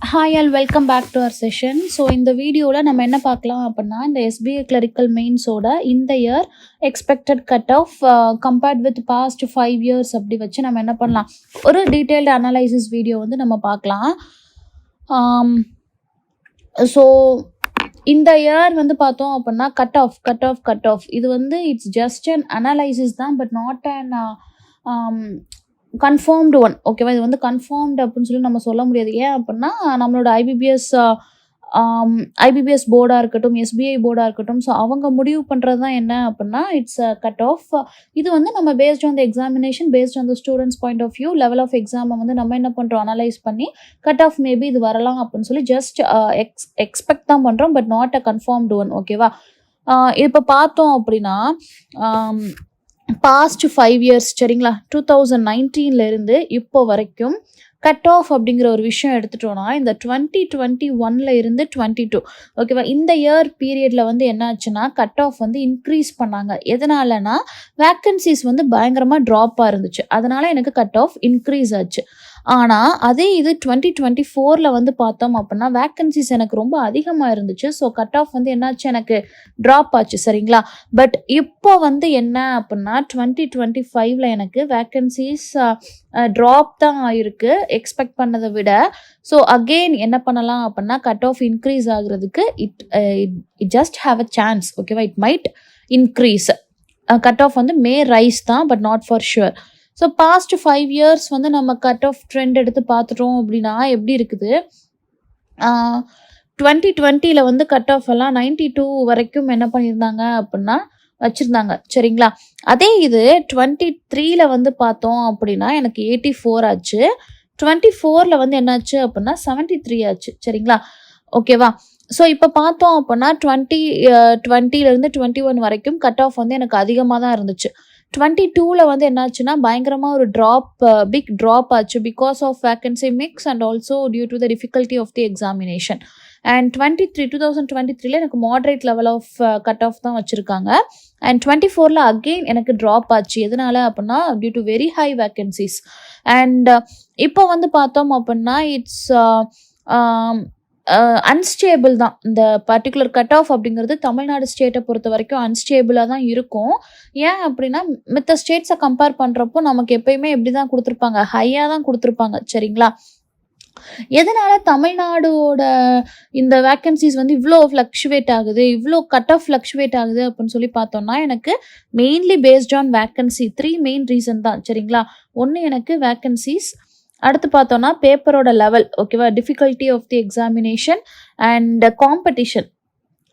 Hi all, welcome back to our session. So இந்த வீடியோவில் நம்ம என்ன பார்க்கலாம் அப்படின்னா இந்த SBA Clerical Mainsோட இந்த year expected cut off compared with past 5 years அப்படி வச்சு நம்ம என்ன பண்ணலாம், ஒரு டீட்டெயில்டு அனலைசிஸ் வீடியோ வந்து நம்ம பார்க்கலாம். ஸோ இந்த இயர் வந்து பார்த்தோம் அப்படின்னா கட் ஆஃப் இது வந்து இட்ஸ் ஜஸ்ட் அன் அனலைசிஸ் தான், but not an confirmed one. ஓகேவா, இது வந்து கன்ஃபார்ம்டு அப்படின்னு சொல்லி நம்ம சொல்ல முடியாது. ஏன் அப்படின்னா நம்மளோட ஐபிபிஎஸ் போர்டாக இருக்கட்டும், எஸ்பிஐ போர்டாக இருக்கட்டும், ஸோ அவங்க முடிவு பண்ணுறது தான் என்ன அப்படின்னா இட்ஸ் கட் ஆஃப். இது வந்து நம்ம based on the examination, based on the students point of view, level of எக்ஸாமை வந்து நம்ம என்ன பண்ணுறோம், அனலைஸ் பண்ணி கட் ஆஃப் மேபி இது வரலாம் அப்படின்னு சொல்லி ஜஸ்ட் எக்ஸ்பெக்ட் தான் பண்ணுறோம், but not a confirmed one. ஓகேவா, இப்போ பார்த்தோம் அப்படின்னா பாஸ்ட் 5 years சரிங்களா, 2019 இப்போ வரைக்கும் கட் ஆஃப் அப்படிங்கிற ஒரு விஷயம் எடுத்துட்டோம்னா இந்த 2021 இருந்து 22 ஓகேவா, இந்த இயர் பீரியட்ல வந்து என்ன ஆச்சுன்னா கட் ஆஃப் வந்து இன்க்ரீஸ் பண்ணாங்க. எதனாலனா வேக்கன்சிஸ் வந்து பயங்கரமாக ட்ராப்பாக இருந்துச்சு, அதனால எனக்கு கட் ஆஃப் இன்க்ரீஸ் ஆச்சு. ஆனால் அதே இது 2024 வந்து பார்த்தோம் அப்படின்னா வேக்கன்சிஸ் எனக்கு ரொம்ப அதிகமாக இருந்துச்சு. ஸோ கட் ஆஃப் வந்து என்னாச்சு, எனக்கு ட்ராப் ஆச்சு சரிங்களா. பட் இப்போ வந்து என்ன அப்படின்னா 2025 எனக்கு வேக்கன்சிஸ் ட்ராப் தான் ஆயிருக்கு எக்ஸ்பெக்ட் பண்ணதை விட. ஸோ அகெயின் என்ன பண்ணலாம் அப்படின்னா கட் ஆஃப் இன்க்ரீஸ் ஆகுறதுக்கு it just have a chance. ஓகேவா, it might increase. Cut off வந்து மே ரைஸ் தான், but not for sure. So past 5 years வந்து நம்ம கட் ஆஃப் ட்ரெண்ட் எடுத்து பார்த்துட்டோம் அப்படின்னா எப்படி இருக்குது. 2020 வந்து கட் ஆஃப் எல்லாம் 92 வரைக்கும் என்ன பண்ணியிருந்தாங்க அப்படின்னா வச்சுருந்தாங்க சரிங்களா. அதே இது 23 வந்து பார்த்தோம் அப்படின்னா எனக்கு 84 ஆச்சு. 24 வந்து என்னாச்சு அப்படின்னா 73 ஆச்சு சரிங்களா. ஓகேவா, ஸோ இப்போ பார்த்தோம் அப்படின்னா 2020 21 வரைக்கும் கட் ஆஃப் வந்து எனக்கு அதிகமாக தான் இருந்துச்சு. 22 வந்து என்னாச்சுன்னா பயங்கரமாக ஒரு பிக் ட்ராப் ஆச்சு because of vacancy mix and also due to the difficulty of the examination. And 2023 எனக்கு moderate level of cut off தான் வச்சுருக்காங்க. அண்ட் 24 அகெயின் எனக்கு ட்ராப் ஆச்சு. எதனால அப்படின்னா due to very high vacancies. And இப்போ வந்து பார்த்தோம் அப்படின்னா இட்ஸ் அன்ஸ்டேபிள் தான். இந்த பர்டிகுலர் கட் ஆஃப் அப்படிங்கிறது தமிழ்நாடு ஸ்டேட்டை பொறுத்த வரைக்கும் அன்ஸ்டேபிளாக தான் இருக்கும். ஏன் அப்படின்னா மித்த ஸ்டேட்ஸை கம்பேர் பண்ணுறப்போ நமக்கு எப்பயுமே எப்படி தான் கொடுத்துருப்பாங்க, ஹையாக தான் கொடுத்துருப்பாங்க சரிங்களா. எதனால தமிழ்நாடோட இந்த வேக்கன்சிஸ் வந்து இவ்வளோ ஃப்ளக்சுவேட் ஆகுது, இவ்வளோ கட் ஆஃப் ஃப்ளக்சுவேட் ஆகுது அப்படின்னு சொல்லி பார்த்தோம்னா எனக்கு mainly based on vacancy 3 main reason தான் சரிங்களா. ஒன்று எனக்கு வேக்கன்சிஸ், அடுத்து பார்த்தோன்னா பேப்பரோட லெவல், ஓகேவா, difficulty of the examination and competition.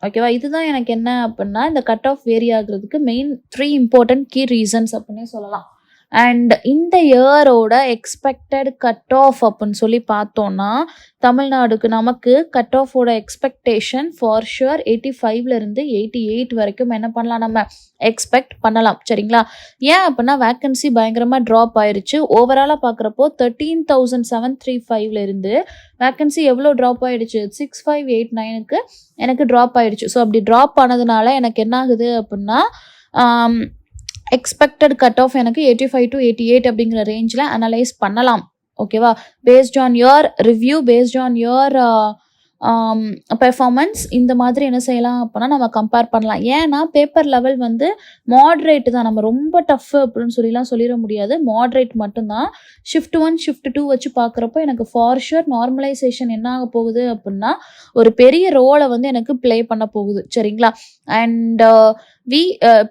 ஓகேவா, இதுதான் எனக்கு என்ன அப்படின்னா இந்த கட் ஆஃப் வேரி ஆகுறதுக்கு மெயின் 3 இம்பார்ட்டன்ட் கீ ரீசன்ஸ் அப்படின்னே சொல்லலாம். அண்ட் இந்த இயரோட எக்ஸ்பெக்டட் கட் ஆஃப் அப்படின்னு சொல்லி பார்த்தோன்னா தமிழ்நாடுக்கு நமக்கு கட் ஆஃபோட எக்ஸ்பெக்டேஷன் ஃபார் ஷுர் 85 88 வரைக்கும் என்ன பண்ணலாம், நம்ம எக்ஸ்பெக்ட் பண்ணலாம் சரிங்களா. ஏன் அப்படின்னா வேக்கன்சி பயங்கரமாக ட்ராப் ஆயிடுச்சு. ஓவராலாக பார்க்குறப்போ 13,735 வேக்கன்சி எவ்வளோ ட்ராப் ஆயிடுச்சு, 6589 எனக்கு ட்ராப் ஆயிடுச்சு. ஸோ அப்படி ட்ராப் ஆனதுனால எனக்கு என்ன ஆகுது அப்படின்னா எக்ஸ்பெக்டட் கட் ஆஃப் எனக்கு 85 to 88 அப்படிங்கிற ரேஞ்சில் அனலைஸ் பண்ணலாம். ஓகேவா, based on your review, based on your performance, இந்த மாதிரி என்ன செய்யலாம் அப்படின்னா நம்ம கம்பேர் பண்ணலாம். ஏன்னா பேப்பர் லெவல் வந்து மாட்ரேட் தான், நம்ம ரொம்ப டஃப் அப்படின்னு சொல்லிட முடியாது, மாட்ரேட் மட்டும்தான். ஷிஃப்ட் 1 ஷிஃப்ட் 2 வச்சு பார்க்குறப்போ எனக்கு ஃபார் ஷுர் நார்மலைசேஷன் என்ன ஆக போகுது அப்படின்னா ஒரு பெரிய ரோலை வந்து எனக்கு ப்ளே பண்ண போகுது சரிங்களா. And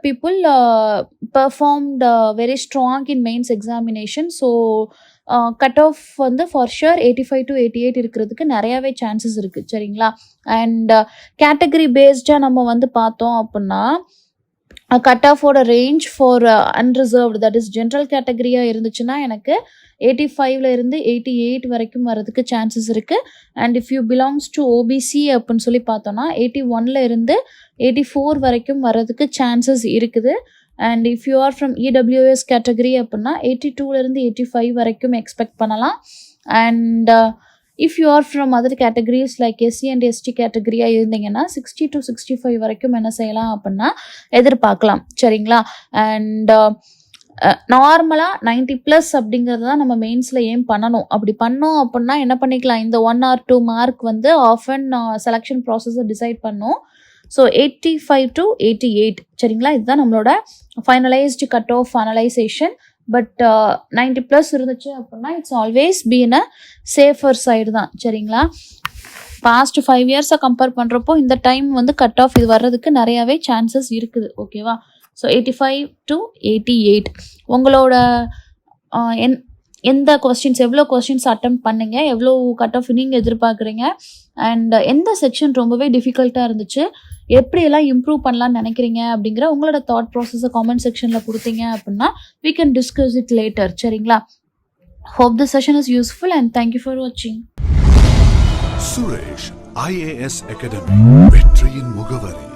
people performed very strong in mains examination. So cut off வந்து ஃபார் ஷுர் 85 to 88 இருக்கிறதுக்கு நிறையாவே சான்சஸ் இருக்குது சரிங்களா. அண்ட் கேட்டகரி பேஸ்டாக நம்ம வந்து பார்த்தோம் அப்படின்னா கட் ஆஃபோட range for unreserved, that is general கேட்டகரியாக இருந்துச்சுன்னா எனக்கு 85 88 வரைக்கும் வரதுக்கு சான்சஸ் இருக்குது. And if you belongs to OBC அப்படின்னு சொல்லி பார்த்தோன்னா 81 84 வரைக்கும் வரதுக்கு சான்சஸ் இருக்குது. And if you are from EWS category அப்படின்னா 82 85 வரைக்கும் எக்ஸ்பெக்ட் பண்ணலாம். And if you are from other categories like SC and ST கேட்டகரியாக இருந்தீங்கன்னா 60 to 65 வரைக்கும் என்ன செய்யலாம் அப்படின்னா எதிர்பார்க்கலாம் சரிங்களா. அண்ட் நார்மலாக 90+ அப்படிங்கிறது தான் நம்ம மெயின்ஸில் ஏம் பண்ணணும். அப்படி பண்ணோம் அப்படின்னா என்ன பண்ணிக்கலாம், இந்த 1 or 2 மார்க் வந்து ஆஃப் அண்ட் செலெக்ஷன் ப்ராசஸை டிசைட் பண்ணோம். ஸோ 85 to 88 சரிங்களா, இதுதான் நம்மளோட finalised cut off analysation. But 90+ இருந்துச்சு அப்படின்னா it's always be in a safer side தான் சரிங்களா. பாஸ்ட் 5 இயர்ஸை கம்பேர் பண்ணுறப்போ இந்த டைம் வந்து கட் ஆஃப் இது வர்றதுக்கு நிறையாவே சான்சஸ் இருக்குது. ஓகேவா. ஸோ 85 to 88 உங்களோட எந்த கொஸ்டின்ஸ், எவ்வளோ கொஸ்டின்ஸ் அட்டெம்ப்ட் பண்ணுங்க, எவ்வளோ கட் ஆஃப் நீங்கள் எதிர்பார்க்குறீங்க, அண்ட் எந்த செக்ஷன் ரொம்பவே டிஃபிகல்ட்டாக இருந்துச்சு, எப்படியெல்லாம் இம்ப்ரூவ் பண்ணலான்னு நினைக்கிறீங்க அப்படிங்கிற உங்களோட தாட் ப்ராசஸை காமெண்ட் செக்ஷனில் கொடுத்தீங்க அப்படின்னா we can discuss it later சரிங்களா. Hope the session is useful and thank you for watching. Suresh IAS academy, வெற்றியின் முகவரி.